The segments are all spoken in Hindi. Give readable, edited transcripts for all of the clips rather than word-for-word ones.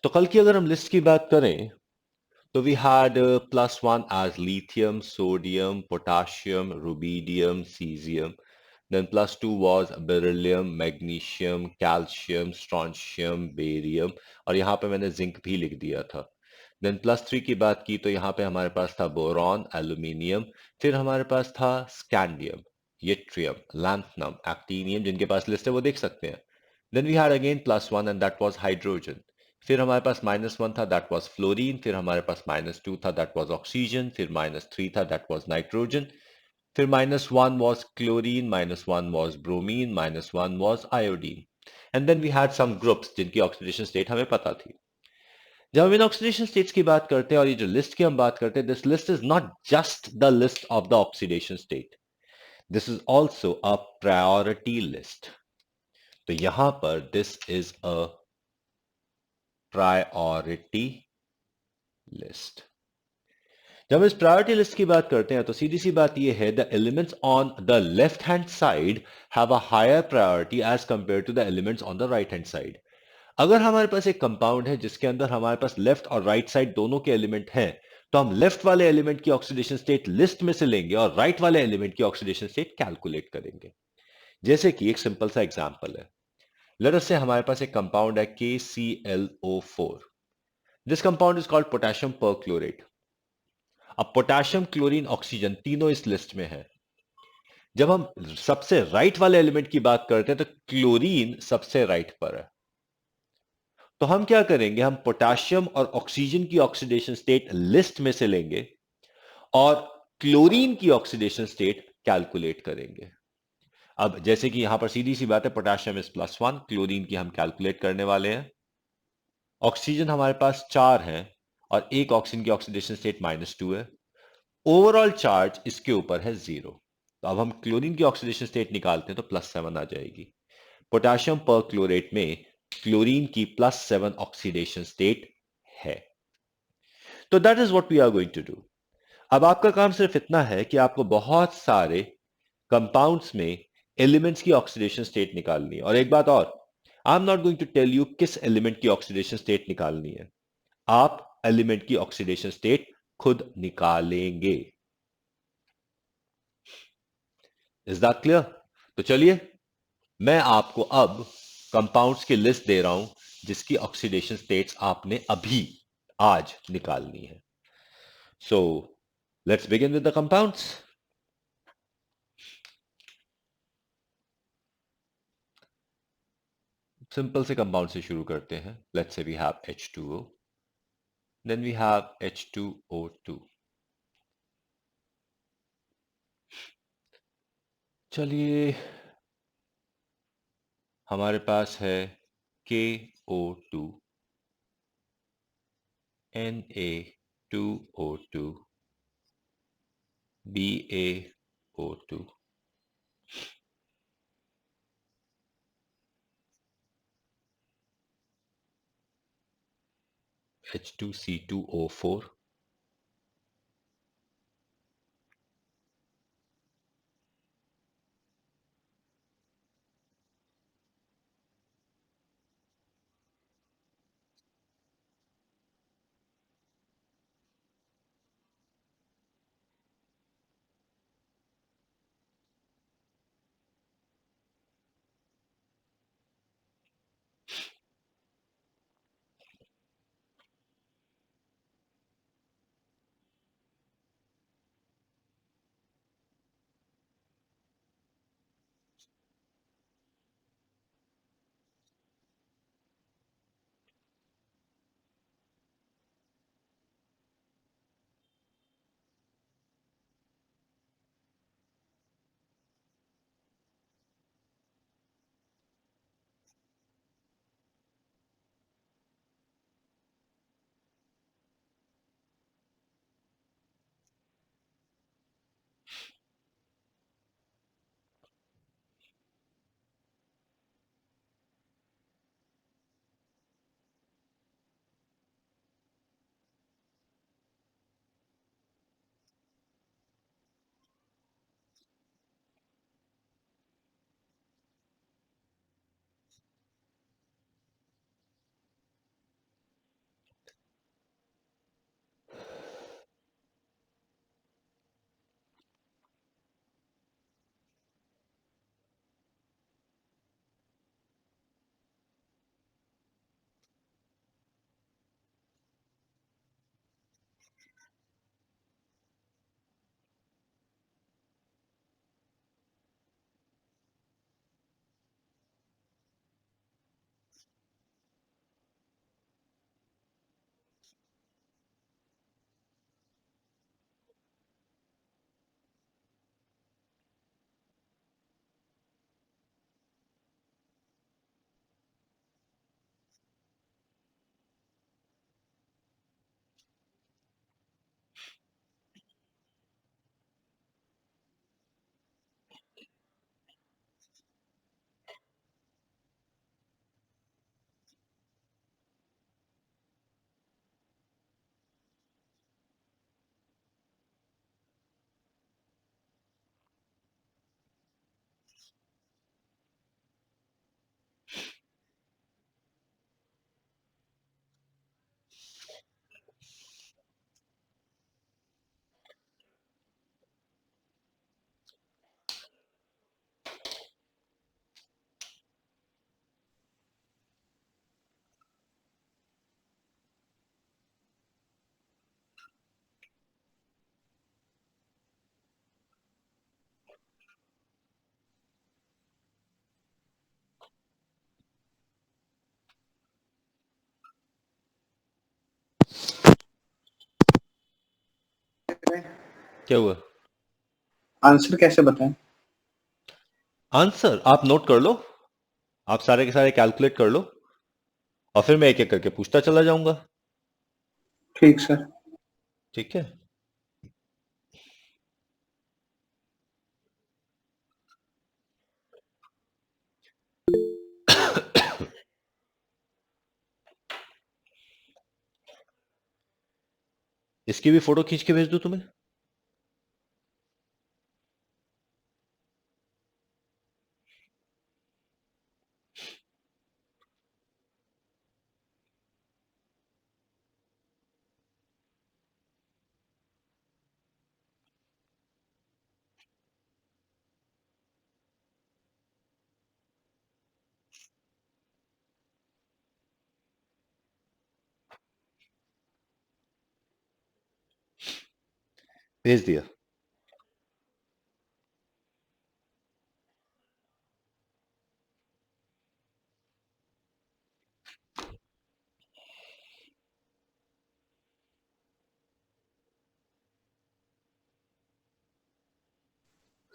तो कल की अगर हम लिस्ट की बात करें तो we had +1 as lithium, sodium, potassium, rubidium, cesium. Then +2 was beryllium, magnesium, calcium, strontium, barium और यहाँ पे मैंने जिंक भी लिख दिया था. देन +3 की बात की तो यहाँ पे हमारे पास था बोरॉन, एल्यूमिनियम, फिर हमारे पास था स्कैंडियम, यट्रियम, लैंथनम, एक्टीनियम, जिनके पास लिस्ट है वो देख सकते हैं. Then we had again +1 and that was hydrogen. फिर हमारे पास -1 था दैट वाज फ्लोरीन, फिर हमारे पास -2 था दैट वाज ऑक्सीजन, फिर -3 था दैट वाज नाइट्रोजन, फिर -1 was chlorine, -1 was bromine, -1 was iodine. And then we had some groups जिनकी ऑक्सीडेशन स्टेट हमें पता थी. जब हम इन ऑक्सीडेशन स्टेट्स की बात करते हैं और ये जो लिस्ट की हम बात करते हैं, this list is not just the list of the oxidation state, this is also a priority list. तो यहां पर this is a priority list. जब हम इस प्रायोरिटी लिस्ट की बात करते हैं तो सीधी सी बात यह है, the elements on the left hand side have a higher priority as compare to the elements on the right hand side. अगर हमारे पास एक कंपाउंड है जिसके अंदर हमारे पास लेफ्ट और राइट साइड दोनों के एलिमेंट हैं, तो हम लेफ्ट वाले एलिमेंट की ऑक्सीडेशन स्टेट लिस्ट में से लेंगे और राइट वाले एलिमेंट की ऑक्सीडेशन स्टेट कैलकुलेट करेंगे. जैसे कि एक सिंपल सा एग्जांपल है. लेट अस से हमारे पास एक कंपाउंड है KClO4. This compound is called potassium perchlorate. अब पोटेशियम, क्लोरीन, ऑक्सीजन तीनों इस लिस्ट में है. जब हम सबसे राइट वाले एलिमेंट की बात करते हैं तो क्लोरीन सबसे राइट पर है. तो हम क्या करेंगे, हम पोटेशियम और ऑक्सीजन की ऑक्सीडेशन स्टेट लिस्ट में से लेंगे और क्लोरीन की ऑक्सीडेशन स्टेट कैलकुलेट करेंगे. अब जैसे कि यहां पर सीधी सी बात है, पोटेशियम इज +1, क्लोरीन की हम कैलकुलेट करने वाले हैं. ऑक्सीजन हमारे पास 4 है और एक ऑक्सीजन की ऑक्सीडेशन स्टेट -2 है. ओवरऑल चार्ज इसके ऊपर है 0. तो अब हम क्लोरीन की ऑक्सीडेशन स्टेट निकालते हैं तो +7 आ जाएगी. पोटेशियम पर क्लोरेट में क्लोरीन की +7 ऑक्सीडेशन स्टेट है. तो that is what we are going to do. अब आपका काम सिर्फ इतना है कि आपको बहुत सारे कंपाउंड्स में एलिमेंट्स की ऑक्सीडेशन स्टेट निकालनी है. और एक बात और, I am not going to tell you किस एलिमेंट की ऑक्सीडेशन स्टेट निकालनी है. आप एलिमेंट की ऑक्सीडेशन स्टेट खुद निकालेंगे. Is that clear? तो चलिए, मैं आपको अब कंपाउंड्स की लिस्ट दे रहा हूं जिसकी ऑक्सीडेशन स्टेट्स आपने अभी आज निकालनी है. So let's begin with the compounds. Simple से कंपाउंड से शुरू करते हैं. Let's say we have H2O, then we have H2O2. चलिए, हमारे पास है KO2, Na2O2, BaO2, H2C2O4, क्या हुआ? आंसर कैसे बताएं? आंसर आप नोट कर लो, आप सारे के सारे कैलकुलेट कर लो, और फिर मैं एक एक करके पूछता चला जाऊंगा। ठीक सर। ठीक है। इसकी भी फोटो खींच के भेज दूं तुम्हें? भेज दिया।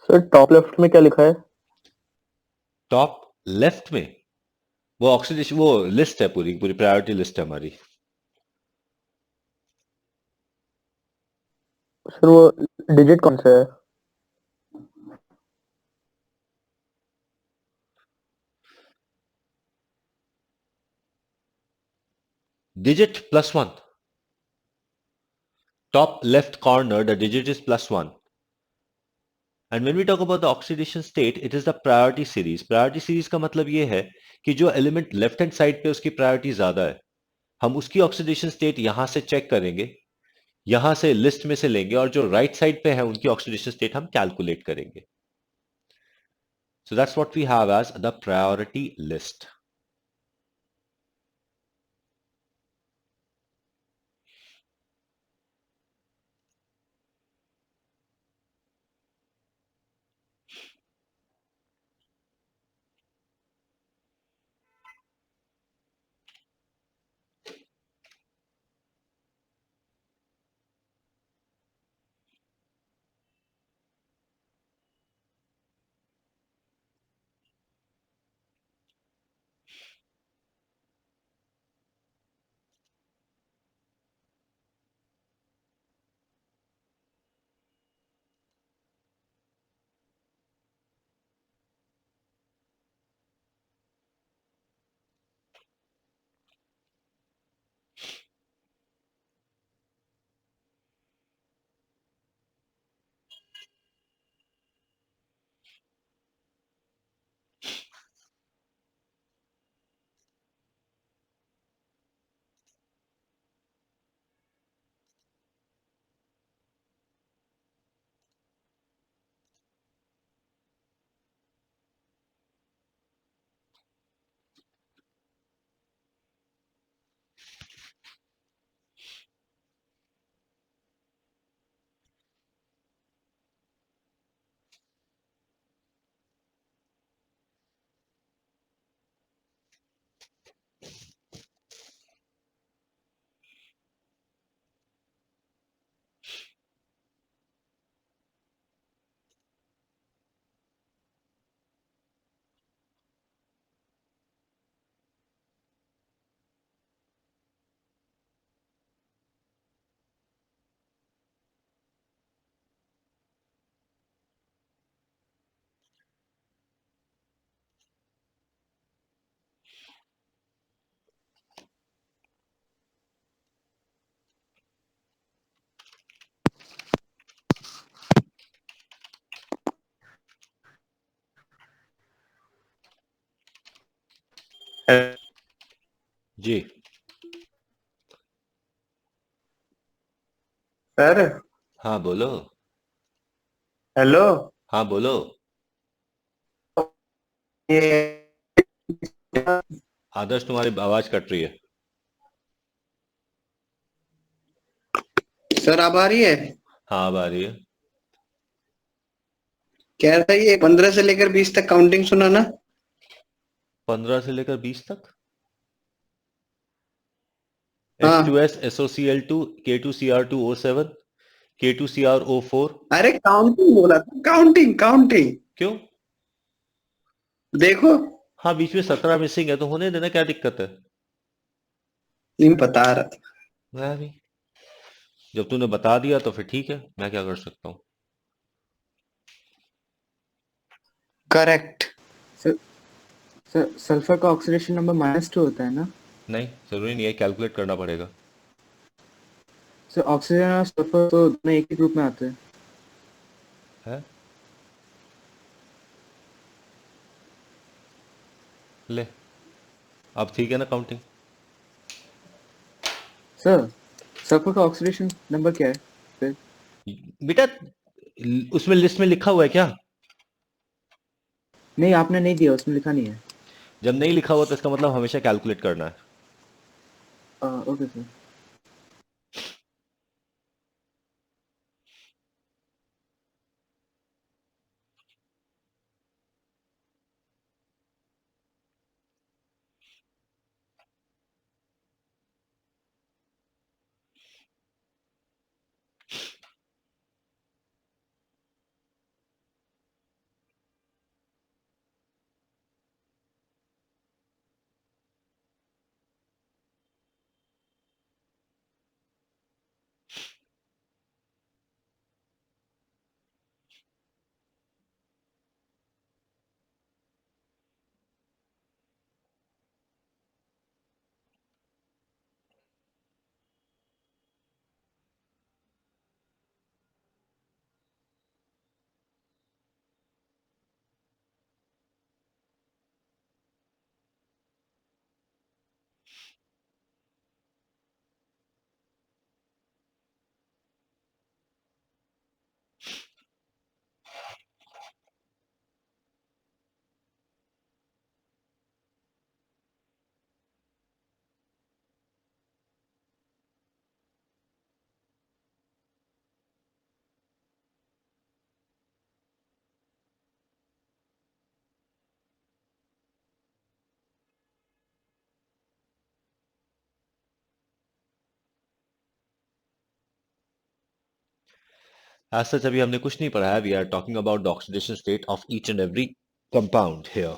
सर टॉप लेफ्ट में क्या लिखा है? टॉप लेफ्ट में वो ऑक्सीडेशन, वो लिस्ट है, पूरी पूरी प्रायोरिटी लिस्ट है हमारी। सर वो डिजिट कौन सा है? Digit +1। Top left corner, the digit is +1. And when we talk about the oxidation state, it is the priority series. Priority series का मतलब ये है कि जो एलिमेंट लेफ्ट हैंड साइड पे उसकी प्रायोरिटी ज्यादा है, हम उसकी ऑक्सीडेशन स्टेट यहां से चेक करेंगे, यहां से लिस्ट में से लेंगे, और जो राइट साइड पे है उनकी ऑक्सीडेशन स्टेट हम कैलकुलेट करेंगे. So that's what we have as the priority list. जी सर हाँ बोलो। हेलो। हाँ बोलो। ये आदर्श तुम्हारी आवाज कट रही है। सर अब आ रही है? हाँ अब आ रही है। कह रहा था ये 15 से लेकर 20 तक काउंटिंग सुना ना? 15 से लेकर 20 तक। हाँ H2S SOCl2 K2Cr2O7 K2CrO4। अरे काउंटिंग बोला था, काउंटिंग काउंटिंग। क्यों? देखो। हाँ, बीच में 17 मिसिंग है तो होने देना, क्या दिक्कत है? नहीं बता रहा। मैं भी, जब तूने बता दिया तो फिर ठीक है, मैं क्या कर सकता हूँ। करेक्ट। सर सर सल्फर का ऑक्सीडेशन नंबर -2 होता है ना? नहीं, जरूरी नहीं है, कैलकुलेट करना पड़ेगा। सर ऑक्सीजन और सल्फर तो दोनों एक ही ग्रुप में आते हैं। है, ले, अब ठीक है ना काउंटिंग? सर सल्फर का ऑक्सीडेशन नंबर क्या है फिर? बेटा, उसमें लिस्ट में लिखा हुआ है क्या? नहीं, आपने नहीं दिया, उसमें लिखा नहीं है। जब नहीं लिखा हुआ तो इसका मतलब हमेशा कैलकुलेट करना है। Okay sir. आज सच अभी हमने कुछ नहीं पढ़ा है। We are talking about the oxidation state of each and every compound here.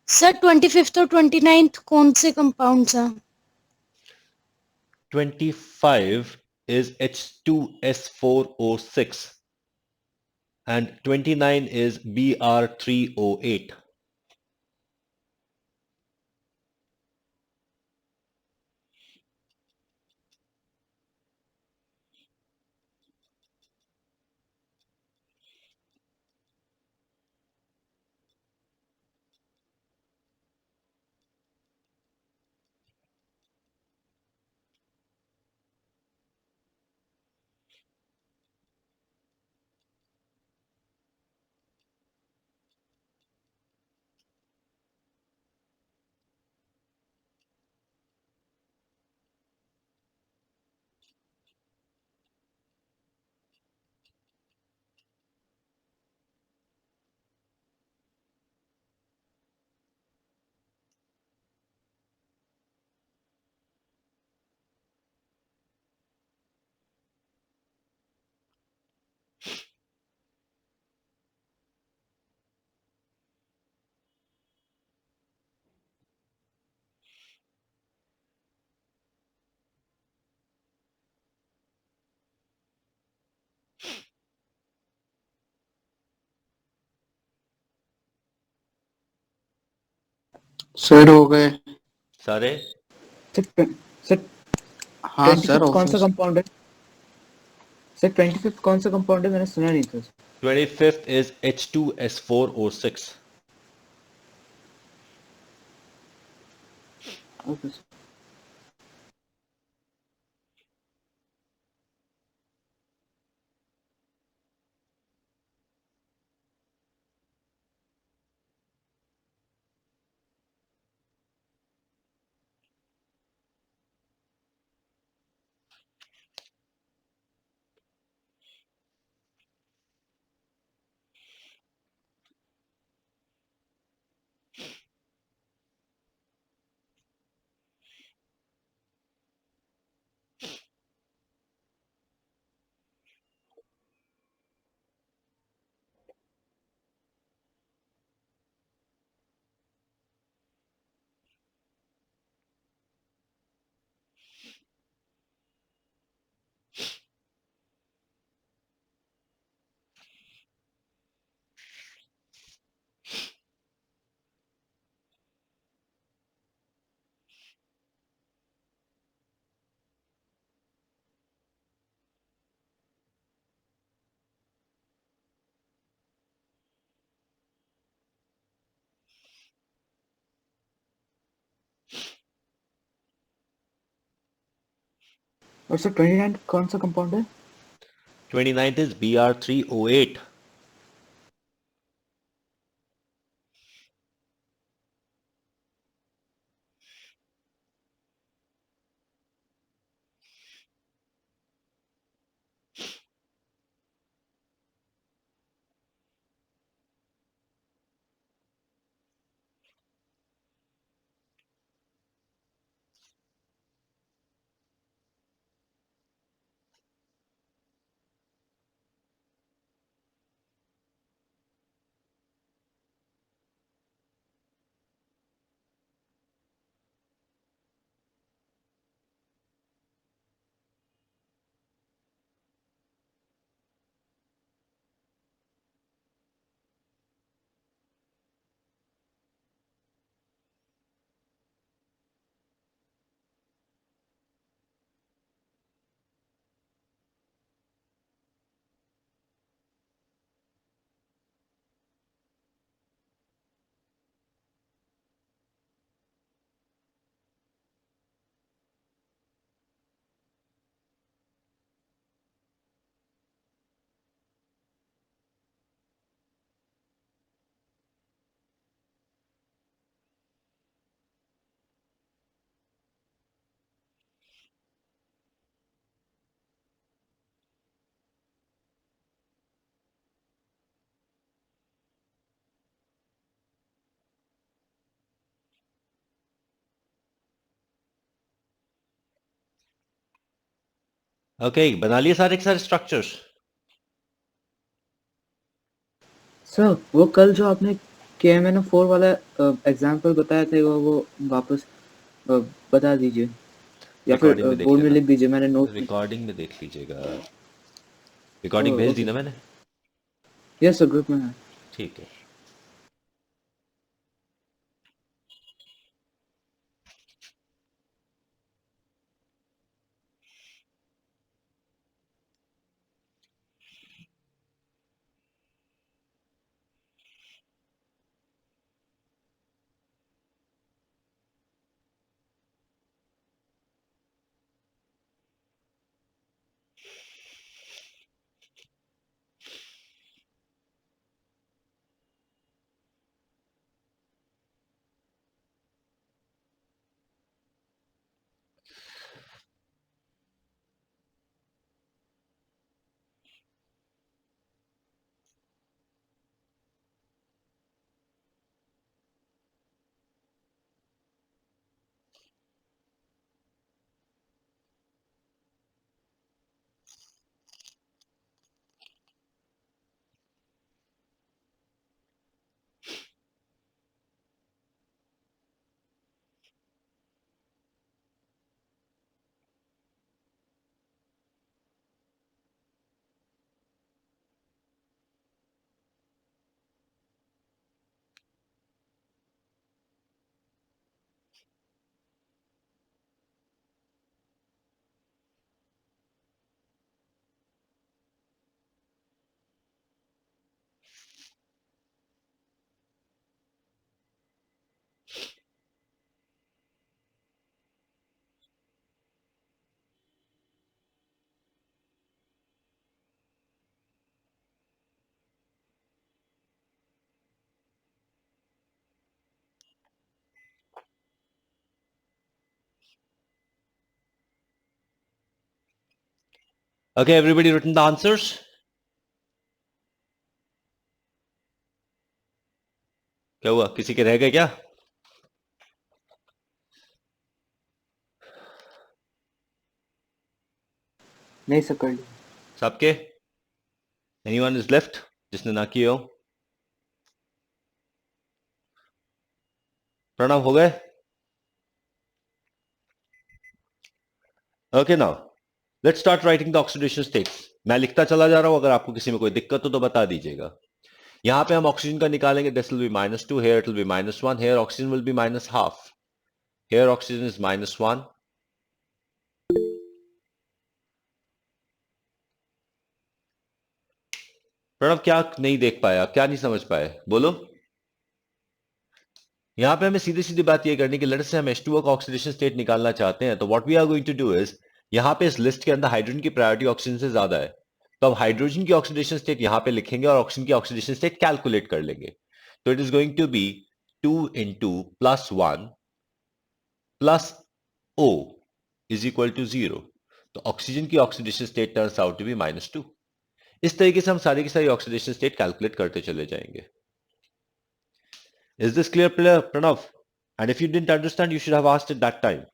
Sir 25th और 29th कौन से कंपाउंड्स हैं? 25 is H2S4O6 and 29 is Br3O8. Sir हो गए। सारे? सर सर हाँ सर 25th कौन सा ऑफिस। कंपाउंड है? सर 25th कौन सा कंपाउंड है, मैंने सुना नहीं था। 25th is H2S4O6. Okay sir. और सर 29th कौन सा कंपाउंड है? 29th is Br3O8. ओके, बना लिए सारे के सारे स्ट्रक्चर्स? सर वो कल जो आपने KMNO4 वाला एग्जाम्पल बताया था, वो वापस अ, बता दीजिए, या फिर रिकॉर्डिंग में देख बोर्ड में लेना। लिख दीजिए, मैंने नोट नहीं। रिकॉर्डिंग में देख लीजिएगा। रिकॉर्डिंग भेज दी ओके ना सर। मैंने? यस सर, ग्रुप में है। ठीक है। Okay, everybody written the answers? क्या हुआ, किसी के रह गए क्या? नहीं सर कर लिया। सबके? Anyone is left जिसने ना किए हो? प्रणव हो गए? Okay, now let's start writing the oxidation states. मैं लिखता चला जा रहा हूं, अगर आपको किसी में कोई दिक्कत हो तो बता दीजिएगा। यहां पे हम ऑक्सीजन का निकालेंगे, this will be -2, here it will be -1, here oxygen will be -half, here oxygen is -1. Pranav क्या नहीं देख पाया, क्या नहीं समझ पाए, बोलो। यहां पे हमें सीधी सीधी बात ये करनी कि लेट्स से हम H2O का ऑक्सीडेशन स्टेट निकालना चाहते हैं, तो what we are going to do is, यहां पे इस लिस्ट के अंदर हाइड्रोजन की प्रायोरिटी ऑक्सीजन से ज्यादा है, तो हम हाइड्रोजन की ऑक्सीडेशन स्टेट यहां पे लिखेंगे और ऑक्सीजन की ऑक्सीडेशन स्टेट कैलकुलेट कर लेंगे। तो it is going to be 2 into +1 plus O is equal to 0। तो ऑक्सीजन की oxidation state turns out to be -2। इस तरीके से हम सारी की सारी ऑक्सीडेशन स्टेट कैलकुलेट करते चले जाएंगे। Is this clear, Pranav? And if you didn't understand, you should have asked it that time.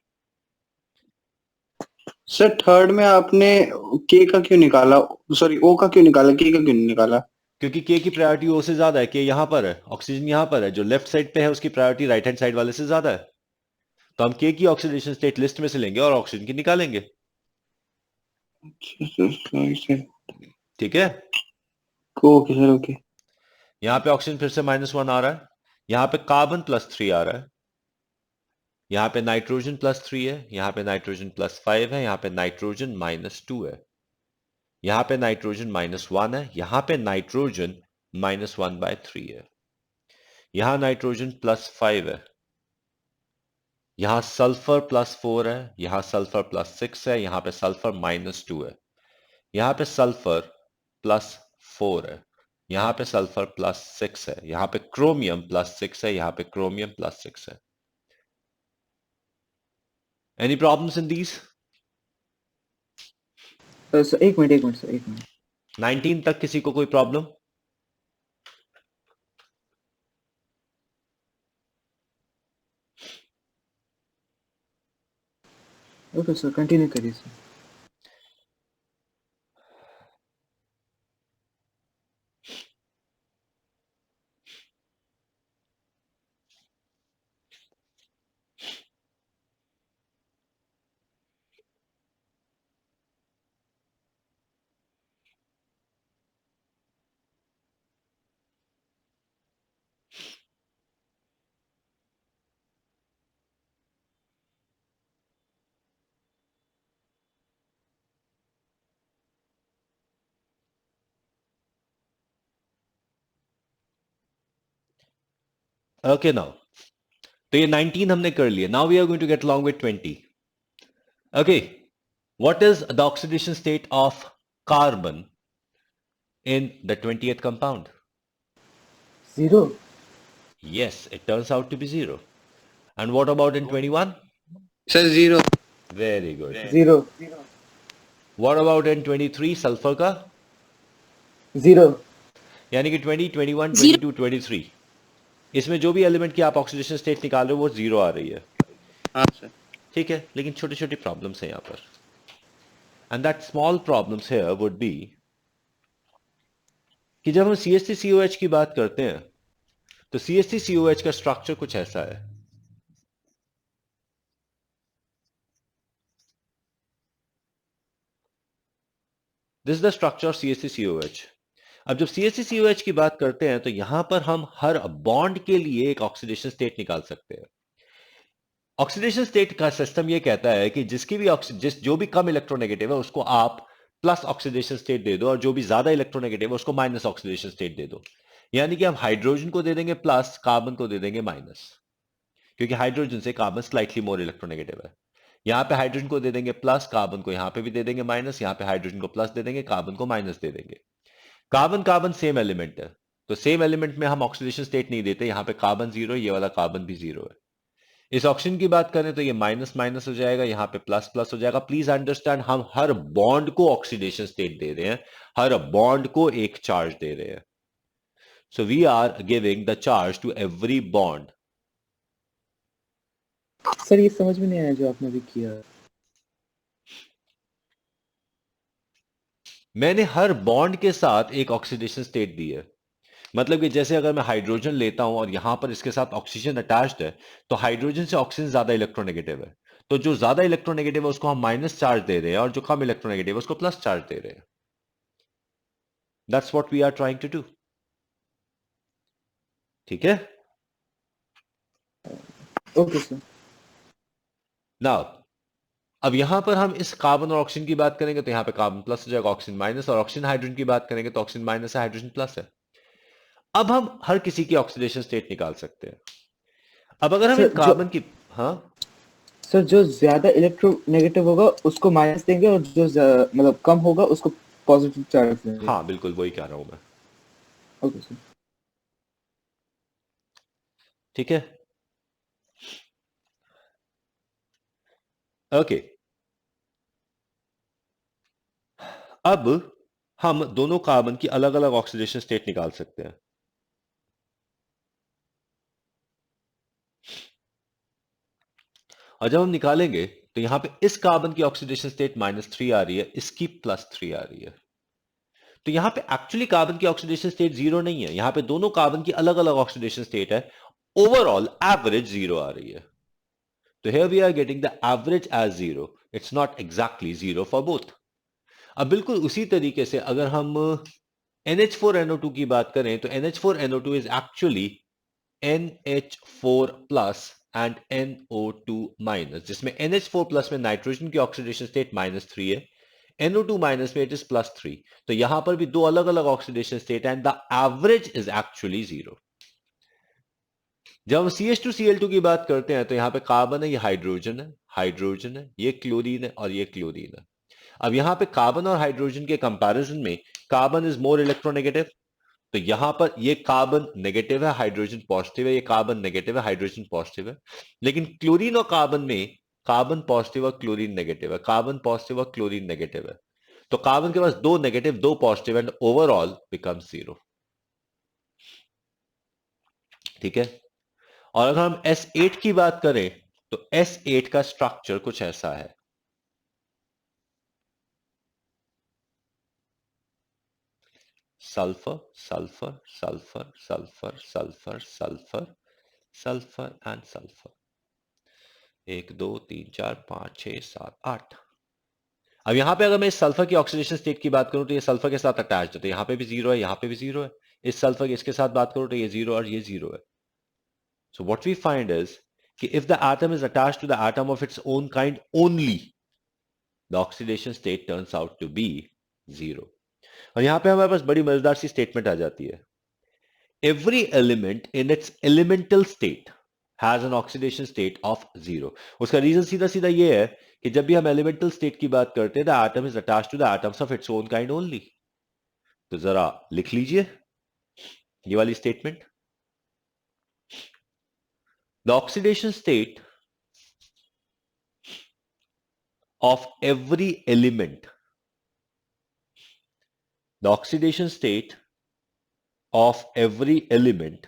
Sir third में आपने के का क्यों निकाला, सॉरी ओ का क्यों निकाला, के का क्यों नहीं निकाला? क्योंकि के की प्रायोरिटी ओ से ज्यादा है, के यहां पर है, ऑक्सीजन यहां पर है, जो लेफ्ट साइड पे है उसकी प्रायोरिटी राइट हैंड साइड वाले से ज्यादा है, तो हम के की ऑक्सीडेशन स्टेट लिस्ट में से लेंगे और ऑक्सीजन की निकालेंगे। ठीक है, ओके सर, ओके। यहां पे ऑक्सीजन फिर से -1 आ रहा है, यहां पे कार्बन +3 आ रहा है, यहां पे नाइट्रोजन +3 है, यहां पे नाइट्रोजन +5 है, यहां पे नाइट्रोजन -2 है, यहां पे नाइट्रोजन -1 है, यहां पे नाइट्रोजन -1/3 है, यहां नाइट्रोजन +5 है, यहां सल्फर +4 है, यहां सल्फर +6 है, यहां पे सल्फर -2 है, यहां पे सल्फर +4 है, यहां पे सल्फर +6 है, यहां पे क्रोमियम +6 है, यहां पे क्रोमियम +6 है। Any problems in these? Sir एक मिनट सर, एक मिनट। 19 तक किसी को कोई प्रॉब्लम? ओके सर, कंटिन्यू करिए सर। Okay, now तो ये 19 हमने कर लिया। Now we are going to get along with 20. Okay, what is the oxidation state of carbon in the 20th compound? 0। Yes, it turns out to be 0. And what about in 21? Sir 0। Very good. 0। What about in 23 sulfur का? 0। यानी कि 20, 21, Zero. 22, 23 इसमें जो भी एलिमेंट की आप ऑक्सीडेशन स्टेट निकाल रहे हो वो 0 आ रही है। हाँ सर। ठीक है, लेकिन छोटी छोटी प्रॉब्लम्स हैं यहां पर, and that small problems here would be कि जब हम CH3COH की बात करते हैं तो CH3COH का स्ट्रक्चर कुछ ऐसा है। This is the structure of CH3COH। अब जब CH3COH की बात करते हैं तो यहां पर हम हर बॉन्ड के लिए एक ऑक्सीडेशन स्टेट निकाल सकते हैं। ऑक्सीडेशन स्टेट का सिस्टम यह कहता है कि जिसकी भी जो भी कम इलेक्ट्रोनेगेटिव है उसको आप प्लस ऑक्सीडेशन स्टेट दे दो और जो भी ज्यादा इलेक्ट्रोनेगेटिव है उसको माइनस ऑक्सीडेशन स्टेट दे दो। यानी कि हम हाइड्रोजन को दे देंगे प्लस, कार्बन को दे देंगे माइनस, क्योंकि हाइड्रोजन से कार्बन स्लाइटली मोर इलेक्ट्रोनेगेटिव है। यहां पे हाइड्रोजन को दे देंगे प्लस, कार्बन को यहां पे भी दे देंगे माइनस, यहां पे हाइड्रोजन को प्लस दे देंगे, कार्बन को माइनस दे देंगे। कार्बन कार्बन सेम एलिमेंट है, तो सेम एलिमेंट में हम ऑक्सीडेशन स्टेट नहीं देते। यहां पे कार्बन 0, ये वाला कार्बन भी 0 है। इस ऑक्सीजन की बात करें तो ये माइनस माइनस हो जाएगा, यहां पे प्लस प्लस हो जाएगा। प्लीज अंडरस्टैंड, हम हर बॉन्ड को ऑक्सीडेशन स्टेट दे रहे हैं, हर बॉन्ड को एक चार्ज दे रहे हैं। So we are giving the charge to every bond. Sir ये समझ में नहीं आया जो आपने अभी किया। मैंने हर बॉन्ड के साथ एक ऑक्सीडेशन स्टेट दी है। मतलब कि जैसे अगर मैं हाइड्रोजन लेता हूं और यहां पर इसके साथ ऑक्सीजन अटैच्ड है, तो हाइड्रोजन से ऑक्सीजन ज्यादा इलेक्ट्रोनेगेटिव है, तो जो ज्यादा इलेक्ट्रोनेगेटिव है उसको हम माइनस चार्ज दे रहे हैं, और जो कम इलेक्ट्रोनेगेटिव है उसको प्लस चार्ज दे रहे हैं। That's what we are trying to do. ठीक है। Okay sir. नाउ अब यहां पर हम इस कार्बन और ऑक्सीजन की बात करेंगे तो यहां पे कार्बन प्लस हो जाएगा, ऑक्सीजन माइनस, और ऑक्सीजन हाइड्रोजन की बात करेंगे तो ऑक्सीजन माइनस है, हाइड्रोजन प्लस है। अब हम हर किसी की ऑक्सीडेशन स्टेट निकाल सकते हैं। अब अगर हम इन सर कार्बन की, हाँ सर जो ज्यादा इलेक्ट्रोनेगेटिव होगा उसको माइनस देंगे और जो मतलब कम होगा उसको पॉजिटिव चार्ज देंगे। हाँ बिल्कुल वही कह रहा हूं मैं। Okay sir. ठीक है। ओके। अब हम दोनों कार्बन की अलग अलग ऑक्सीडेशन स्टेट निकाल सकते हैं। और जब हम निकालेंगे तो यहां पे इस कार्बन की ऑक्सीडेशन स्टेट -3 आ रही है, इसकी +3 आ रही है। तो यहां पे एक्चुअली कार्बन की ऑक्सीडेशन स्टेट जीरो नहीं है, यहां पे दोनों कार्बन की अलग अलग ऑक्सीडेशन स्टेट है। ओवरऑल एवरेज जीरो आ रही है। तो here we are getting the average as zero. It's not exactly zero for both. अब बिल्कुल उसी तरीके से अगर हम NH4NO2 की बात करें तो NH4NO2 is actually NH4 plus and NO2 minus, जिसमें NH4 प्लस में नाइट्रोजन की ऑक्सीडेशन स्टेट -3 है, NO2 माइनस में इट इज +3। तो यहां पर भी दो अलग अलग oxidation state and the average is actually zero. जब हम CH2Cl2 की बात करते हैं तो यहां पे कार्बन है, ये हाइड्रोजन है, हाइड्रोजन है, ये क्लोरीन है और ये क्लोरीन है। अब यहां पे कार्बन और हाइड्रोजन के कंपैरिजन में कार्बन इज मोर इलेक्ट्रोनेगेटिव, तो यहां पर ये कार्बन नेगेटिव है, हाइड्रोजन पॉजिटिव है, ये कार्बन नेगेटिव है, हाइड्रोजन पॉजिटिव है। लेकिन क्लोरीन और कार्बन में कार्बन पॉजिटिव और क्लोरीन नेगेटिव है, कार्बन पॉजिटिव और क्लोरीन नेगेटिव है। तो कार्बन के पास दो नेगेटिव दो positive and overall becomes zero. ठीक है। और अगर हम S8 की बात करें तो S8 का स्ट्रक्चर कुछ ऐसा है। Sulphur sulphur sulphur sulphur sulphur sulphur sulphur and sulphur. 1 2 3 4 5 6 7 8। अब यहां पे अगर मैं इस सल्फर की ऑक्सीडेशन स्टेट की बात करूं तो ये सल्फर के साथ अटैच्ड है, तो यहां पे भी जीरो है, यहां पे भी जीरो है। इस सल्फर की इसके साथ बात करूं तो ये जीरो और ये जीरो है। So what we find is कि if the atom is attached to the atom of its own kind only, the oxidation state turns out to be zero. और यहां पे हमारे पास बड़ी मजेदार सी स्टेटमेंट आ जाती है। Every element in its elemental state has an oxidation state of zero। उसका रीजन सीधा सीधा ये है कि जब भी हम एलिमेंटल स्टेट की बात करते हैं, the atom is attached to the atoms of its own kind only. तो जरा लिख लीजिए ये वाली statement. The oxidation state of every element, the oxidation state of every element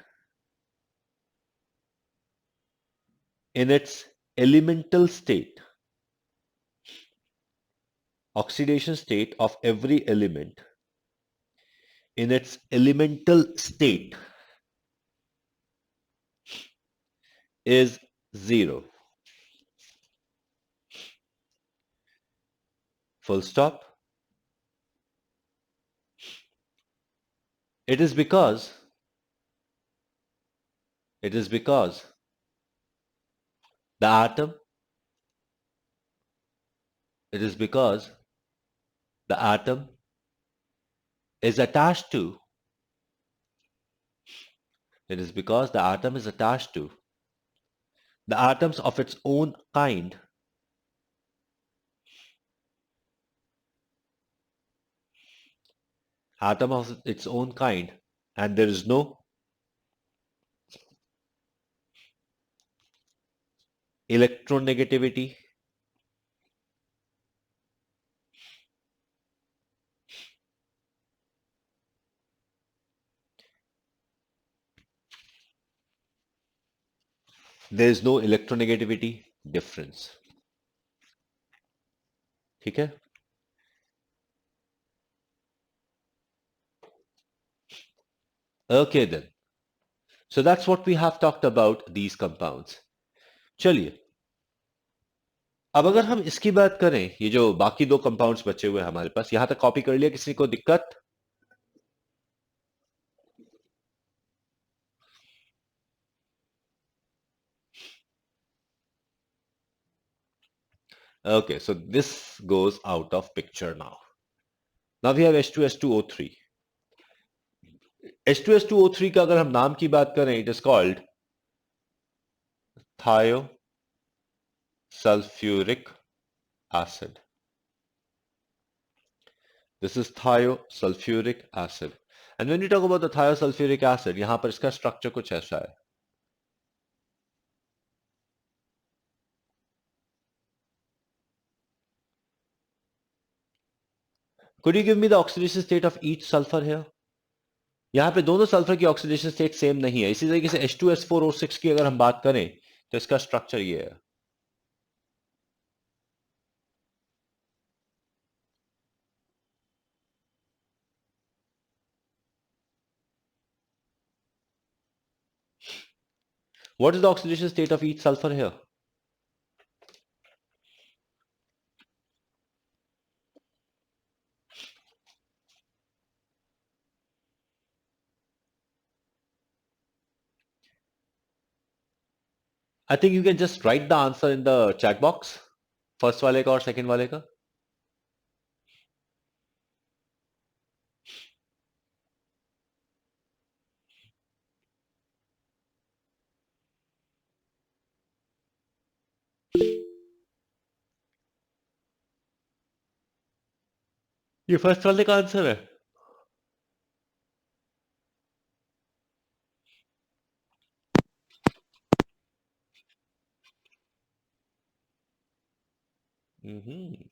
in its elemental state, oxidation state of every element in its elemental state is zero. Full stop. It is because the atom, it is because the atom is attached to, it is because the atom is attached to the atoms of its own kind, atom of its own kind, and there is no electronegativity, there is no electronegativity difference. ठीक है? Okay then. So that's what we have talked about these compounds. चलिए, अब अगर हम इसकी बात करें, ये जो बाकी दो कंपाउंड्स बचे हुए हैं हमारे पास, यहां तक कॉपी कर लिया, किसी को दिक्कत? Okay, so this goes out of picture now. Now we have H2S2O3. H2S2O3 का अगर हम नाम की बात करें, it is called thiosulfuric acid. This is thiosulfuric acid. And when we talk about the thiosulfuric acid, यहां पर इसका स्ट्रक्चर कुछ ऐसा है. Could you give me the oxidation state of each sulfur here? यहां पे दोनों सल्फर की ऑक्सीडेशन स्टेट सेम नहीं है. इसी तरीके से H2S4O6 की अगर हम बात करें तो इसका स्ट्रक्चर ये है. What is the oxidation state of each sulfur here? I think you can just write the answer in the chat box. First वाले का और सेकंड वाले का. ये फर्स्ट वाले का आंसर है.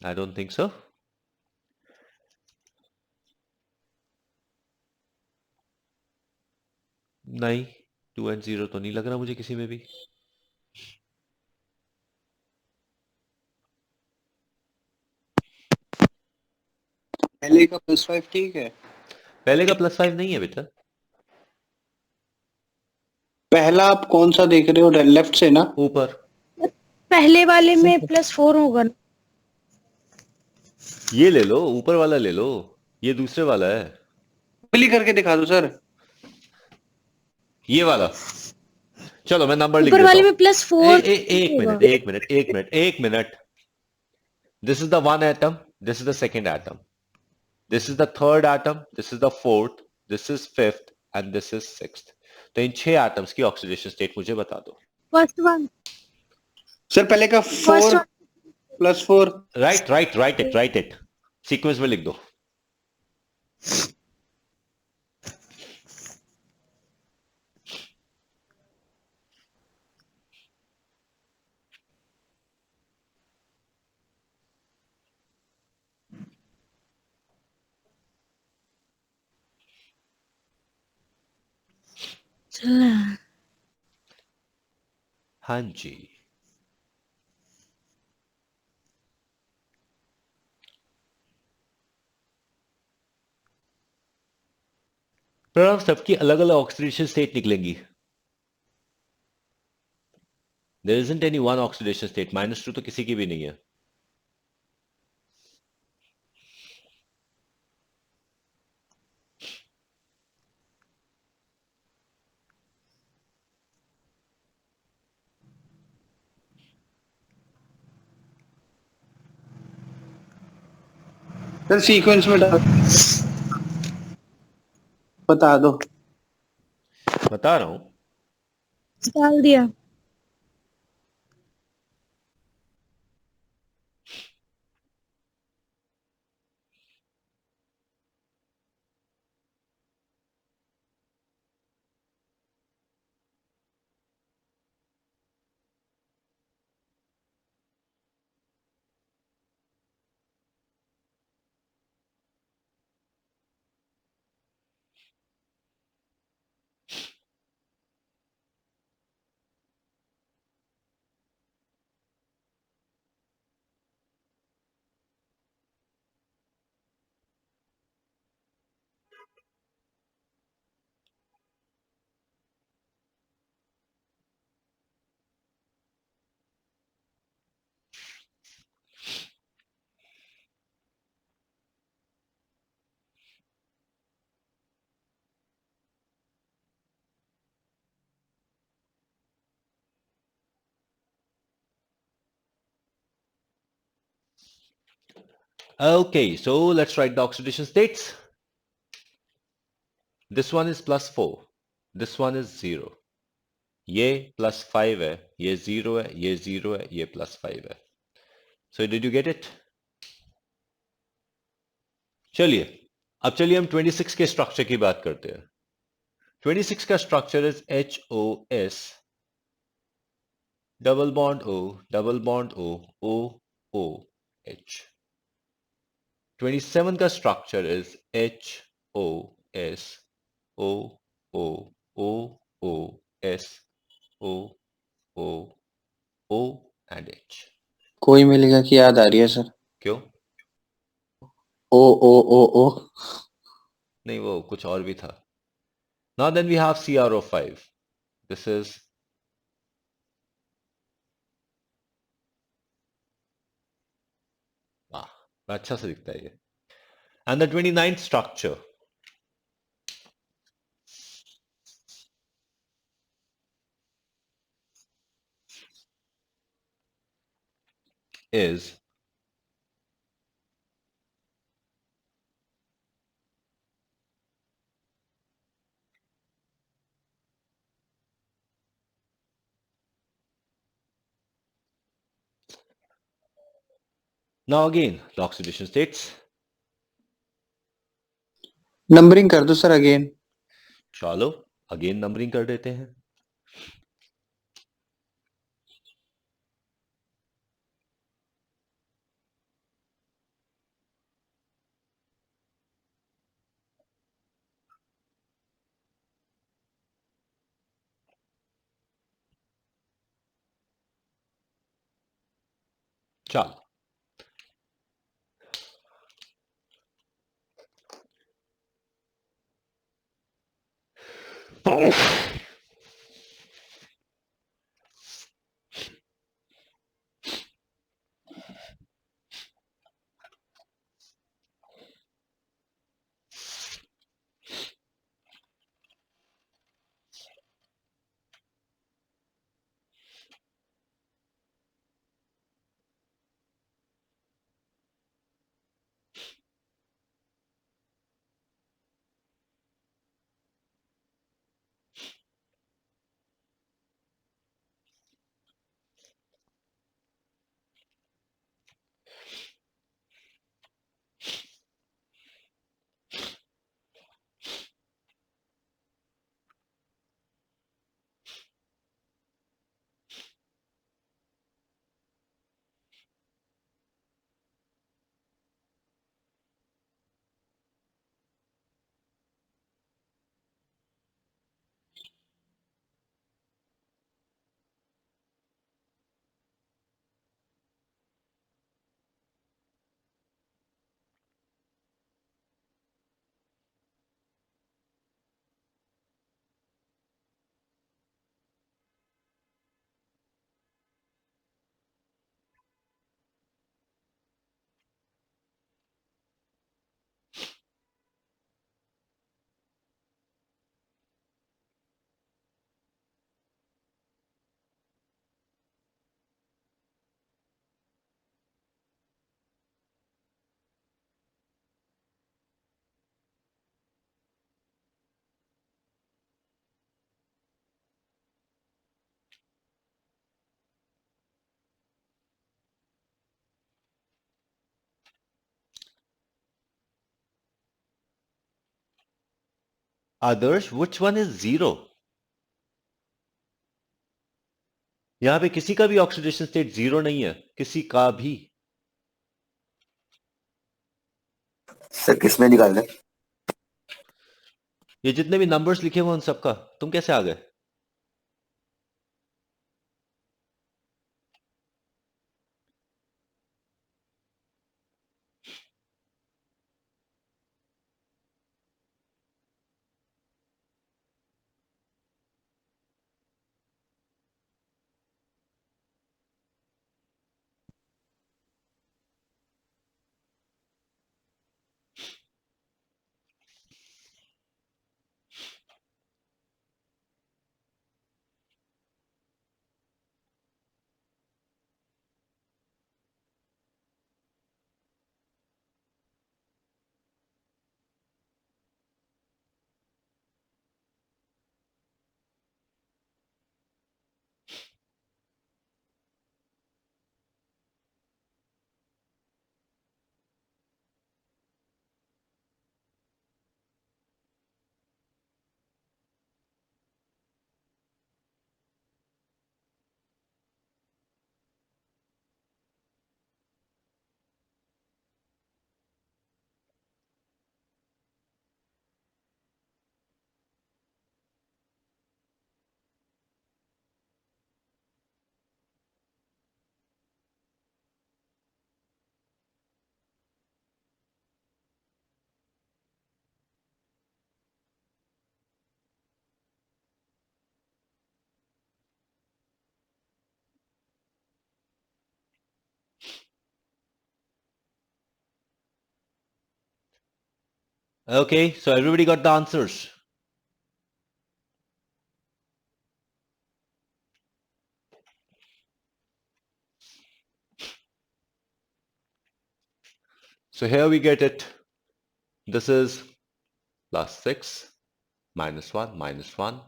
I don't think so. नहीं, 2 and 0 तो नहीं लग रहा मुझे किसी में भी. पहले का +5 ठीक है. पहले का +5 नहीं है बेटा. पहला आप कौन सा देख रहे हो? लेफ्ट से ना? ऊपर. पहले वाले में +4 होगा ना? ये ले लो, ऊपर वाला ले लो. ये दूसरे वाला है. क्लिक करके दिखा दो सर. ये वाला. चलो मैं नंबर लिख ऊपर देता वाले हूं. में +4 एक minute. This is the one atom. This is the second atom. This is the third atom. This is the fourth. This is fifth. And this is sixth. तो इन 6 एटम्स की ऑक्सीडेशन स्टेट मुझे बता दो. First one. सर पहले का 4 +4. Right it. सीक्वेंस में लिख दो. चला. हाँ जी. प्रणव, सबकी अलग अलग ऑक्सीडेशन स्टेट निकलेंगी. There isn't any one oxidation state. -2 तो किसी की भी नहीं है. सर सीक्वेंस में डाल, बता दो. बता रहा हूं. डाल दिया. Okay, so let's write the oxidation states. This one is +4. This one is 0. ये +5 है, ये 0 है, ये 0 है, ये +5 है. So did you get it? चलिए, अब चलिए हम 26 के स्ट्रक्चर की बात करते हैं. 26 का structure is HOS, double bond O, double bond O, OH. 27 का structure is HOS, OOOS, OOO and H. कोई मिलेगा कि याद आ रही है सर? क्यों? ओ ओ ओ ओ नहीं, वो कुछ और भी था. Now then we have CrO5. This is अच्छा से दिखता है ये. And the 29th structure is now again the oxidation states. Numbering कर दो सर अगेन. चलो अगेन नंबरिंग कर देते हैं. चलो आदर्श, which one is 0? यहां पे किसी का भी ऑक्सीडेशन स्टेट 0 नहीं है, किसी का भी. सर किसमें निकाल दें? ये जितने भी नंबर्स लिखे हुए उन सबका. तुम कैसे आ गए? Okay, so everybody got the answers. So here we get it. This is plus 6 minus 1 minus 1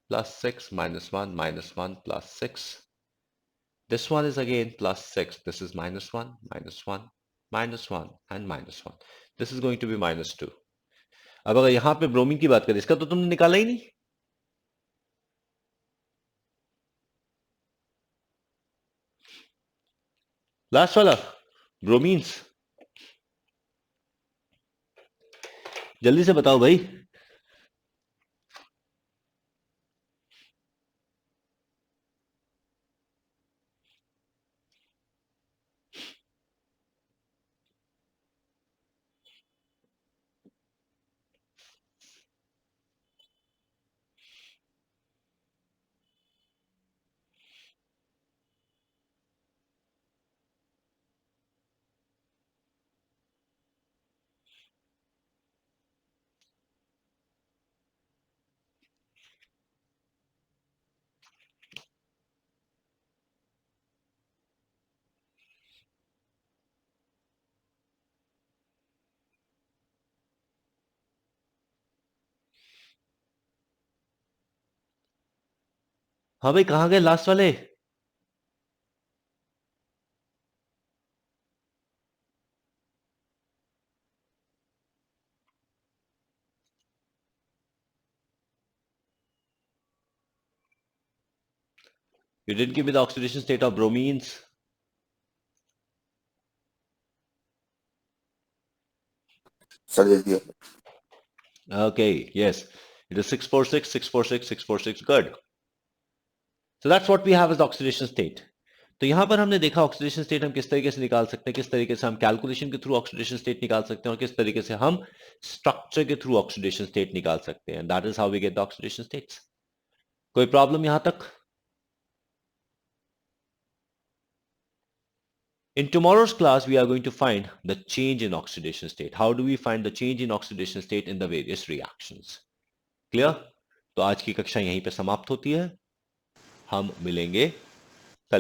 plus 6 minus 1 minus 1 plus 6. This one is again plus 6. This is minus 1 minus 1 minus 1 and minus 1. This is going to be minus 2. अब अगर यहां पे ब्रोमीन की बात करें, इसका तो तुमने निकाला ही नहीं. लास्ट वाला ब्रोमीन्स, जल्दी से बताओ भाई. हाँ भाई, कहां गए लास्ट वाले? You didn't give me the oxidation state of bromines. Sir दे दिया. Okay, yes. It is 646, 646, 646. Good. So that's what we have as the oxidation state. तो यहां पर हमने देखा ऑक्सीडेशन स्टेट हम किस तरीके से निकाल सकते हैं, किस तरीके से हम कैलकुलेशन के थ्रू ऑक्सीडेशन स्टेट निकाल सकते हैं और किस तरीके से हम स्ट्रक्चर के थ्रू ऑक्सीडेशन स्टेट निकाल सकते हैं. That is how we get the oxidation states. कोई प्रॉब्लम यहां तक? In tomorrow's class, we are going to find the change in oxidation state. How do we find the change in oxidation state in the various reactions? Clear? तो आज की कक्षा यहीं पे समाप्त होती है. हम मिलेंगे